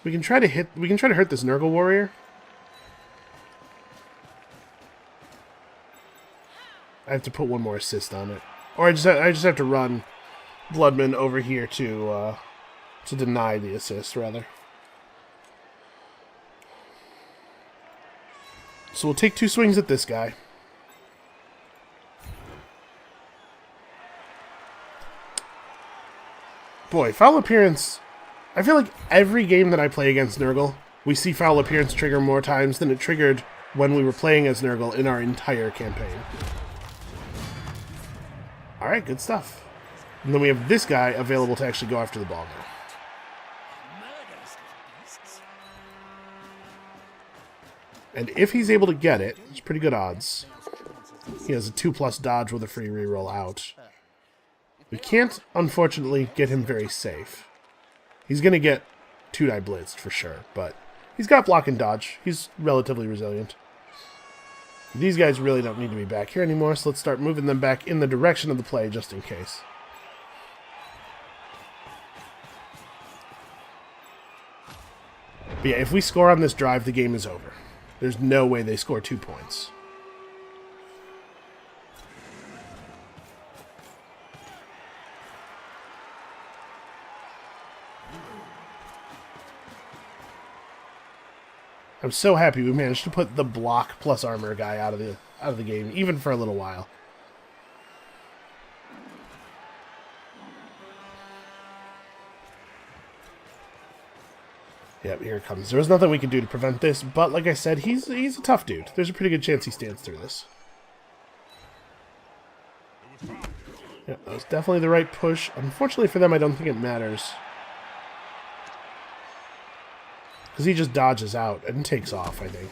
[SPEAKER 1] We can try to hurt this Nurgle warrior. I have to put one more assist on it. Or I just have to run Bloodman over here to deny the assist, rather. So we'll take 2 swings at this guy. Boy, foul appearance... I feel like every game that I play against Nurgle, we see foul appearance trigger more times than it triggered when we were playing as Nurgle in our entire campaign. Alright, good stuff. And then we have this guy available to actually go after the ball now. And if he's able to get it, it's pretty good odds. He has a 2+ dodge with a free reroll out. We can't, unfortunately, get him very safe. He's going to get 2-die blitzed for sure, but he's got block and dodge. He's relatively resilient. These guys really don't need to be back here anymore, so let's start moving them back in the direction of the play just in case. But yeah, if we score on this drive, the game is over. There's no way they score 2 points. I'm so happy we managed to put the block plus armor guy out of the game, even for a little while. Yep, here it comes. There was nothing we could do to prevent this, but like I said, he's a tough dude. There's a pretty good chance he stands through this. Yeah, that was definitely the right push. Unfortunately for them, I don't think it matters. Because he just dodges out and takes off, I think.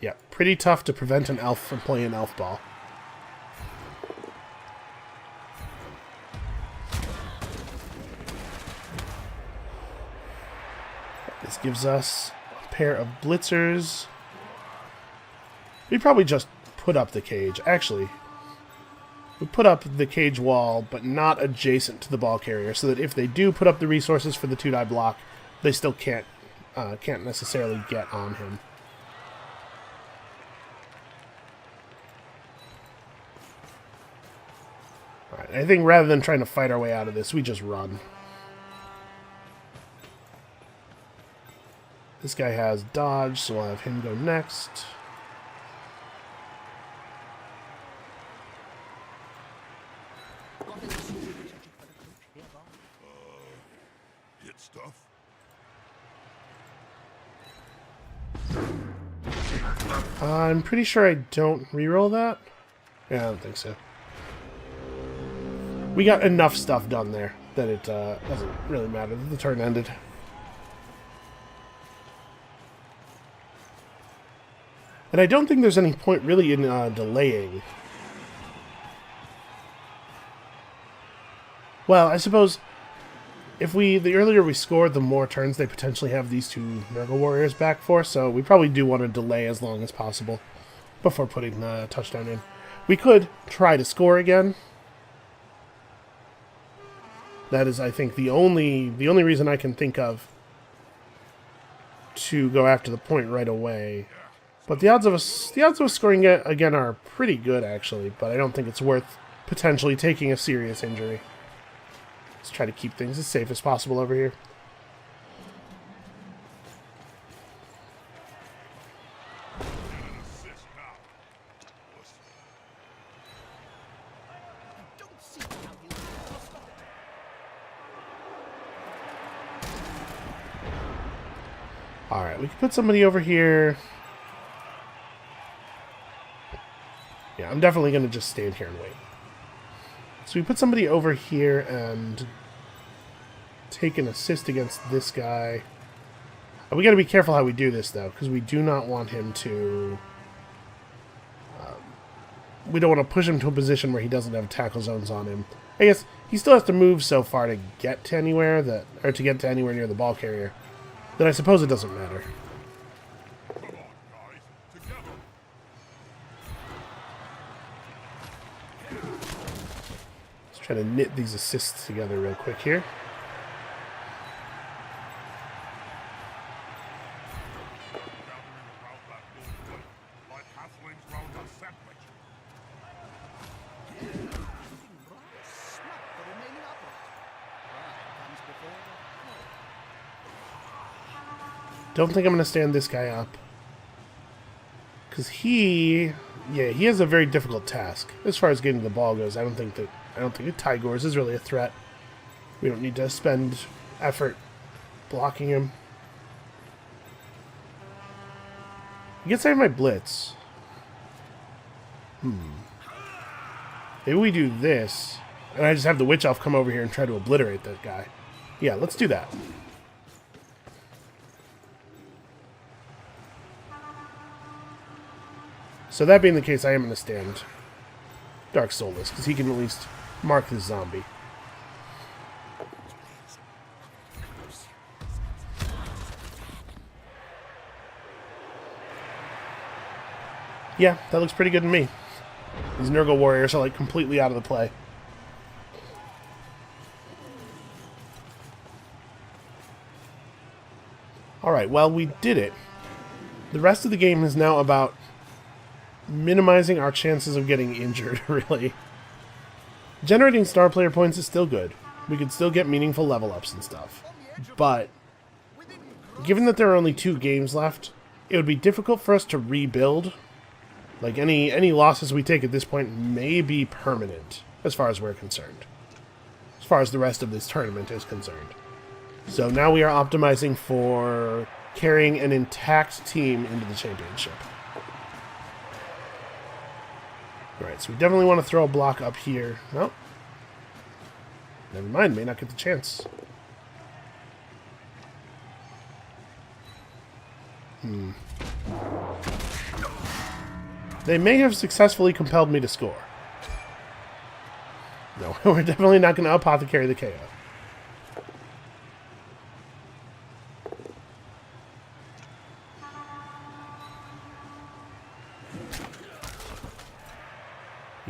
[SPEAKER 1] Yeah, pretty tough to prevent an elf from playing elf ball. This gives us a pair of blitzers. We probably just put up the cage. Actually, we put up the cage wall, but not adjacent to the ball carrier, so that if they do put up the resources for the 2-die block, they still can't necessarily get on him. Alright, I think rather than trying to fight our way out of this, we just run. This guy has dodge, so we'll have him go next.
[SPEAKER 2] Got any strategic better coach here, Bob?
[SPEAKER 3] Hit stuff.
[SPEAKER 1] I'm pretty sure I don't reroll that. Yeah, I don't think so. We got enough stuff done there that it doesn't really matter that the turn ended. And I don't think there's any point really in delaying. Well, I suppose if the earlier we scored, the more turns they potentially have these two Nurgle Warriors back for, so we probably do want to delay as long as possible before putting the touchdown in. We could try to score again. That is, I think, the only reason I can think of to go after the point right away. But the odds of us scoring it again are pretty good, actually. But I don't think it's worth potentially taking a serious injury. Let's try to keep things as safe as possible over here.
[SPEAKER 2] Don't see how you can stop it.
[SPEAKER 1] Alright, we can put somebody over here. Yeah, I'm definitely going to just stand here and wait. So we put somebody over here and take an assist against this guy. We got to be careful how we do this, though, because we do not want him to... we don't want to push him to a position where he doesn't have tackle zones on him. I guess he still has to move so far to get to anywhere to get to anywhere near the ball carrier. That I suppose it doesn't matter.
[SPEAKER 3] Come on, guys. Together.
[SPEAKER 1] Let's try to knit these assists together real quick here.
[SPEAKER 3] Gathering around that little plate, like halflings round a sandwich.
[SPEAKER 2] Looking rather smart for remaining upright. Pride comes before the fall.
[SPEAKER 1] Don't think I'm going to stand this guy up. Because he has a very difficult task. As far as getting the ball goes, I don't think a Tigors is really a threat. We don't need to spend effort blocking him. I guess I have my blitz. Maybe we do this, and I just have the Witch Elf come over here and try to obliterate that guy. Yeah, let's do that. So that being the case, I am going to stand Dark Soulless, because he can at least mark the zombie. Yeah, that looks pretty good to me. These Nurgle Warriors are like completely out of the play. Alright, well, we did it. The rest of the game is now about minimizing our chances of getting injured, really. Generating star player points is still good. We could still get meaningful level ups and stuff. But, given that there are only 2 games left, it would be difficult for us to rebuild. Like, any losses we take at this point may be permanent, as far as we're concerned. As far as the rest of this tournament is concerned. So now we are optimizing for carrying an intact team into the championship. Alright, so we definitely want to throw a block up here. Nope. Never mind, may not get the chance. They may have successfully compelled me to score. No, we're definitely not going to apothecary the KO.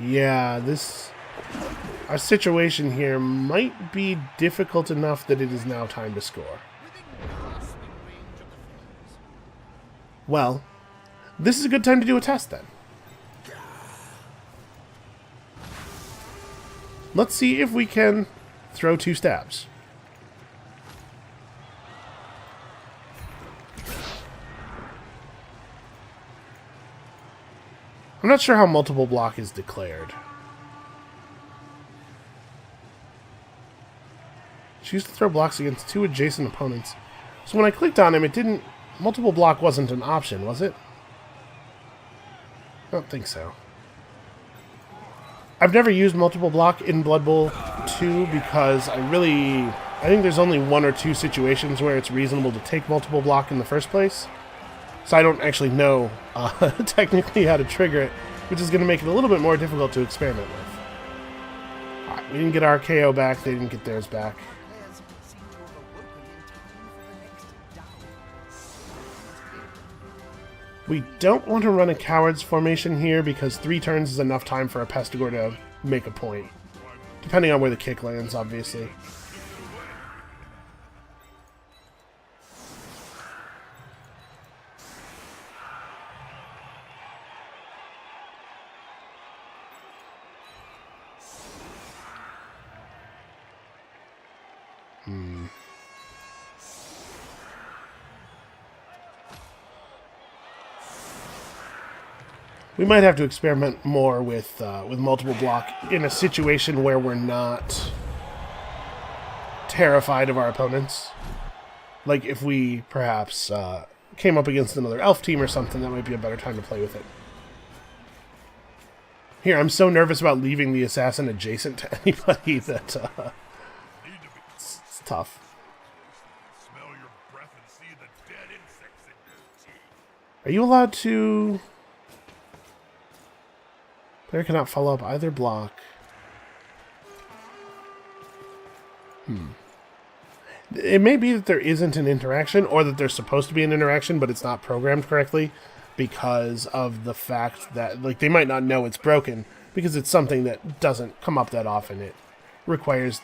[SPEAKER 1] Yeah, our situation here might be difficult enough that it is now time to score.
[SPEAKER 2] Within grasping range of the flames.
[SPEAKER 1] Well, this is a good time to do a test then. Let's see if we can throw 2 stabs. I'm not sure how multiple block is declared. Choose to throw blocks against 2 adjacent opponents. So when I clicked on him, it didn't... Multiple block wasn't an option, was it? I don't think so. I've never used multiple block in Blood Bowl 2 because I think there's only 1 or 2 situations where it's reasonable to take multiple block in the first place. So I don't actually know technically how to trigger it, which is going to make it a little bit more difficult to experiment with. Alright, we didn't get our KO back, they didn't get theirs back.
[SPEAKER 2] Players seem to have awoken in time for the next down.
[SPEAKER 1] We don't want to run a coward's formation here because 3 turns is enough time for a Pestigor to make a point. Depending on where the kick lands, obviously. We might have to experiment more with multiple block in a situation where we're not terrified of our opponents. Like if we perhaps came up against another elf team or something, that might be a better time to play with it. Here, I'm so nervous about leaving the assassin adjacent to anybody that it's tough.
[SPEAKER 3] Smell your breath and see the dead insects in your teeth.
[SPEAKER 1] Are you allowed to... Player cannot follow up either block. It may be that there isn't an interaction, or that there's supposed to be an interaction, but it's not programmed correctly because of the fact that, like, they might not know it's broken because it's something that doesn't come up that often. It requires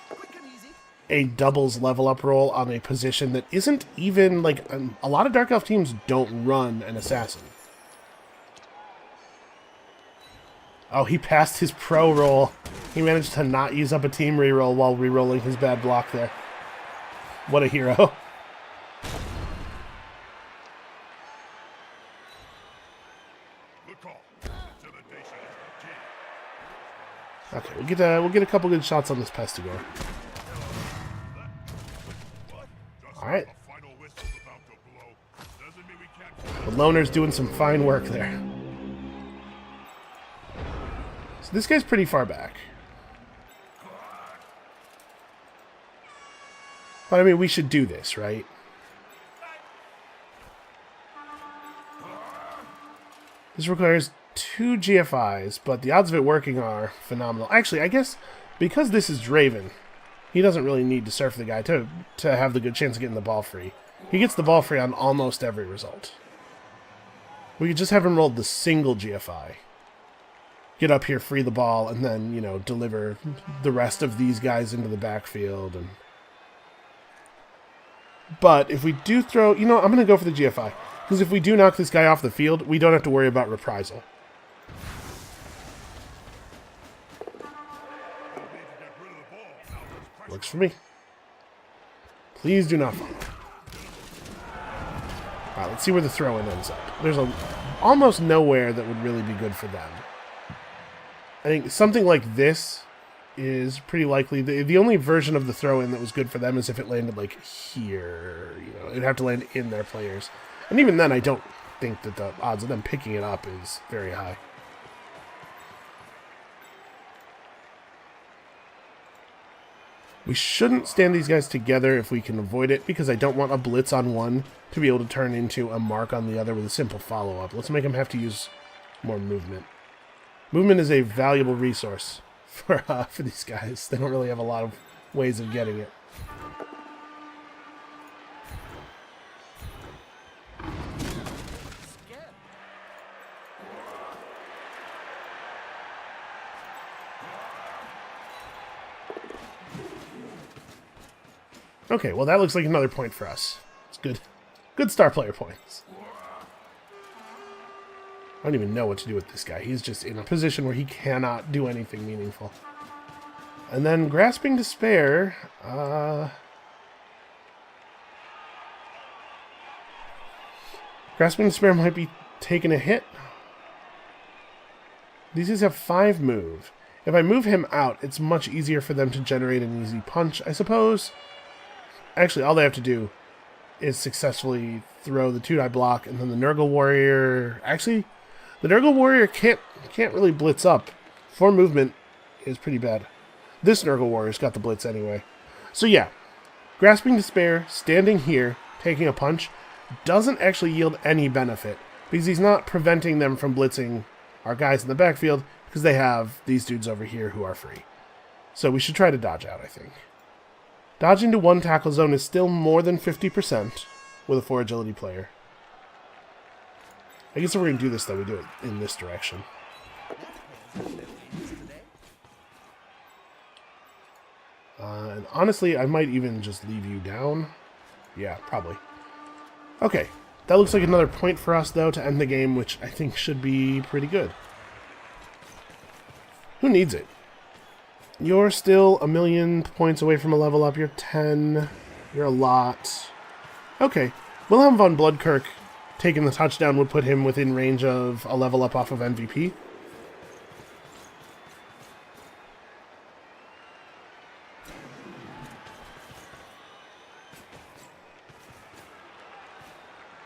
[SPEAKER 1] a doubles level up roll on a position that isn't even, like, a lot of Dark Elf teams don't run an assassin. Oh, he passed his pro roll. He managed to not use up a team reroll while rerolling his bad block there. What a hero.
[SPEAKER 3] Good call. Intimidation is key.
[SPEAKER 1] Okay, we'll get a couple good shots on this Pestigor. Alright.
[SPEAKER 3] A final whistle's about to blow. Doesn't mean we can't.
[SPEAKER 1] The loner's doing some fine work there. So this guy's pretty far back. But I mean, we should do this, right? This requires 2 GFIs, but the odds of it working are phenomenal. Actually, I guess because this is Draven, he doesn't really need to surf the guy to have the good chance of getting the ball free. He gets the ball free on almost every result. We could just have him roll the single GFI. Get up here, free the ball, and then, you know, deliver the rest of these guys into the backfield. But if we do throw... You know, I'm going to go for the GFI. Because if we do knock this guy off the field, we don't have to worry about reprisal. Works for me. Please do not fall. Alright, let's see where the throw-in ends up. There's almost nowhere that would really be good for them. I think something like this is pretty likely. The only version of the throw-in that was good for them is if it landed, like, here. You know, it'd have to land in their players. And even then, I don't think that the odds of them picking it up is very high. We shouldn't stand these guys together if we can avoid it, because I don't want a blitz on one to be able to turn into a mark on the other with a simple follow-up. Let's make them have to use more movement. Movement is a valuable resource for these guys. They don't really have a lot of ways of getting it. Okay, well that looks like another point for us. It's good. Good star player points. I don't even know what to do with this guy. He's just in a position where he cannot do anything meaningful. And then Grasping Despair. Grasping Despair might be taking a hit. These guys have 5 move. If I move him out, it's much easier for them to generate an easy punch, I suppose. Actually, all they have to do is successfully throw the 2-die block, and then the Nurgle Warrior... Actually, the Nurgle Warrior can't really blitz up. 4 movement is pretty bad. This Nurgle Warrior's got the blitz anyway. So yeah, Grasping Despair, standing here, taking a punch, doesn't actually yield any benefit, because he's not preventing them from blitzing our guys in the backfield, because they have these dudes over here who are free. So we should try to dodge out, I think. Dodge into 1 tackle zone is still more than 50% with a 4 agility player. I guess if we're going to do this, though, we do it in this direction. And honestly, I might even just leave you down. Yeah, probably. Okay, that looks like another point for us, though, to end the game, which I think should be pretty good. Who needs it? You're still a million points away from a level up. You're 10. You're a lot. Okay. Wilhelm von Bloodkirk taking the touchdown would put him within range of a level up off of MVP.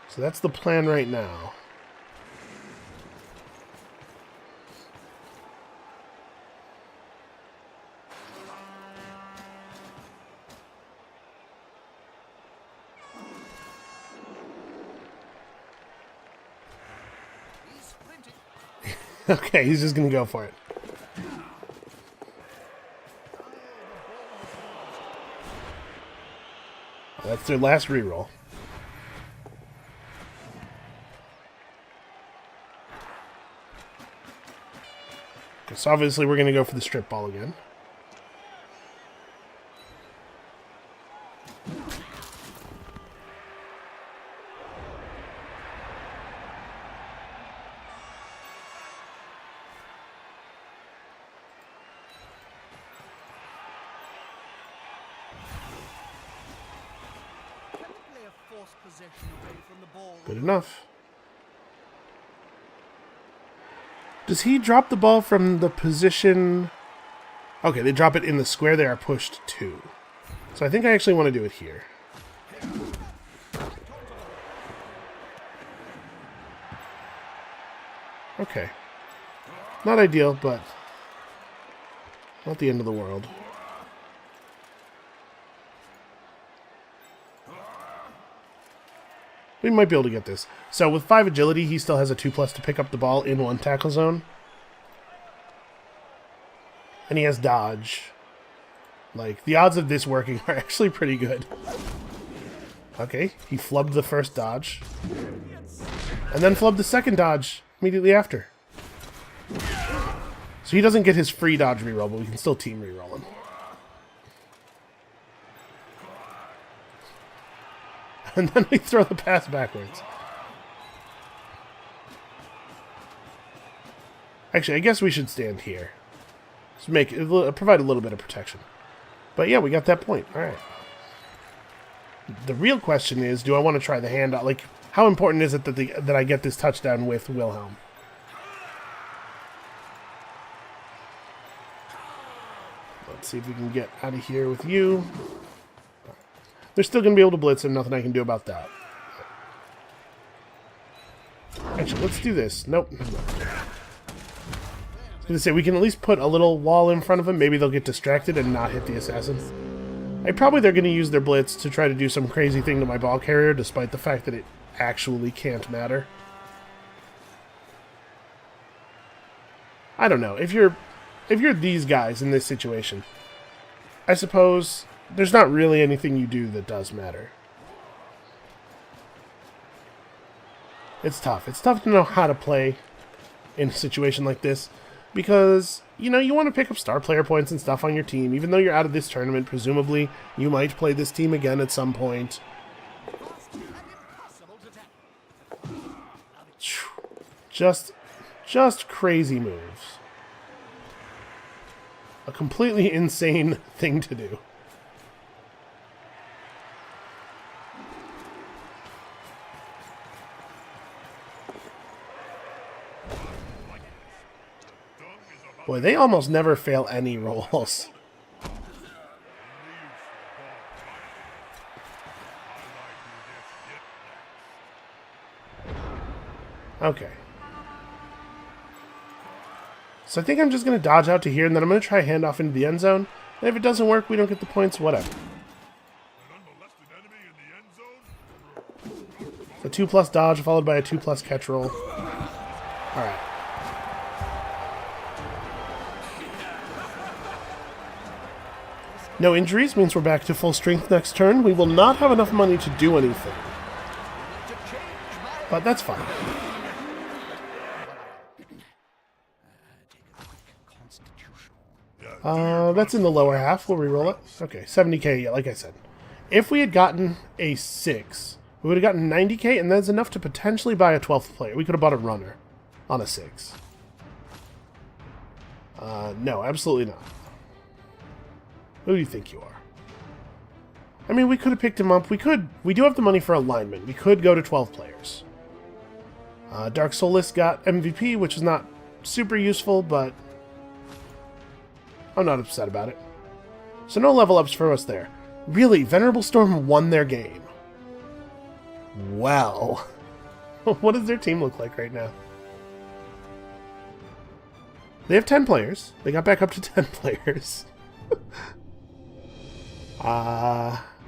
[SPEAKER 1] So that's the plan right now. Okay, he's just going to go for it. That's their last reroll. Okay, so obviously we're going to go for the strip ball again. Good enough. Does he drop the ball from the position... Okay, they drop it in the square they are pushed to. So I think I actually want to do it here. Okay. Not ideal, but not the end of the world. We might be able to get this. So with 5 agility, he still has a 2+ to pick up the ball in 1 tackle zone. And he has dodge. Like, the odds of this working are actually pretty good. Okay, he flubbed the first dodge. And then flubbed the second dodge immediately after. So he doesn't get his free dodge reroll, but we can still team reroll him. And then we throw the pass backwards. Actually, I guess we should stand here. Just provide a little bit of protection. But yeah, we got that point. All right. The real question is, do I want to try the handoff? Like, how important is it that I get this touchdown with Wilhelm? Let's see if we can get out of here with you. They're still going to be able to blitz him. Nothing I can do about that. Actually, let's do this. Nope. I was going to say, we can at least put a little wall in front of him. Maybe they'll get distracted and not hit the assassin. They're going to use their blitz to try to do some crazy thing to my ball carrier, despite the fact that it actually can't matter. I don't know. If you're these guys in this situation, I suppose... There's not really anything you do that does matter. It's tough. It's tough to know how to play in a situation like this because, you know, you want to pick up star player points and stuff on your team. Even though you're out of this tournament, presumably you might play this team again at some point. Just crazy moves. A completely insane thing to do. Boy, they almost never fail any rolls. Okay. So I think I'm just going to dodge out to here, and then I'm going to try handoff into the end zone. And if it doesn't work, we don't get the points, whatever. So 2+ dodge followed by a 2+ catch roll. Alright. No injuries means we're back to full strength next turn. We will not have enough money to do anything. But that's fine. That's in the lower half. We'll reroll it. Okay, 70k, yeah, like I said. If we had gotten a 6, we would have gotten 90k, and that's enough to potentially buy a 12th player. We could have bought a runner on a 6. No, absolutely not. Who do you think you are? I mean, we could have picked him up. We do have the money for alignment. We could go to 12 players. Dark Soulless got MVP, which is not super useful, but I'm not upset about it. So no level ups for us there. Really, Venerable Storm won their game. Well, what does their team look like right now? They have 10 players. They got back up to 10 players.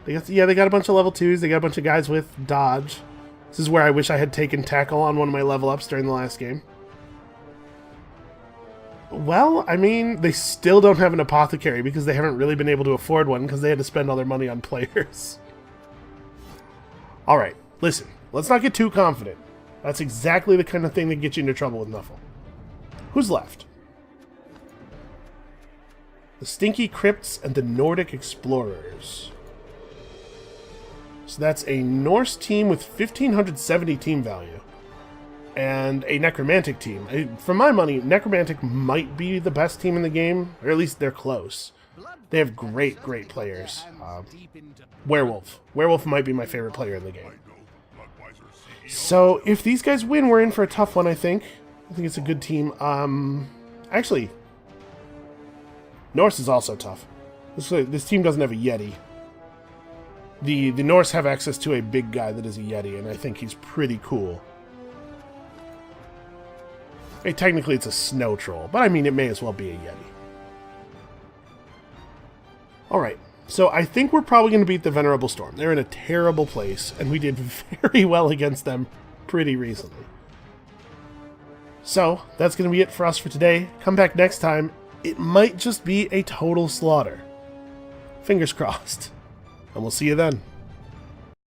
[SPEAKER 1] They got a bunch of level 2s. They got a bunch of guys with dodge. This is where I wish I had taken tackle on one of my level ups during the last game. Well, I mean, they still don't have an apothecary because they haven't really been able to afford one because they had to spend all their money on players. Alright, listen. Let's not get too confident. That's exactly the kind of thing that gets you into trouble with Nuffle. Who's left? The Stinky Crypts and the Nordic Explorers. So that's a Norse team with 1,570 team value. And a Necromantic team. For my money, Necromantic might be the best team in the game, or at least they're close. They have great players. Werewolf. Werewolf might be my favorite player in the game. So, if these guys win, we're in for a tough one, I think. I think it's a good team. Actually, Norse is also tough. This team doesn't have a Yeti. The Norse have access to a big guy that is a Yeti, and I think he's pretty cool. Hey, technically it's a snow troll, but I mean it may as well be a Yeti. Alright, so I think we're probably going to beat the Venerable Storm. They're in a terrible place, and we did very well against them pretty recently. So, that's going to be it for us for today. Come back next time. It might just be a total slaughter. Fingers crossed. And we'll see you then.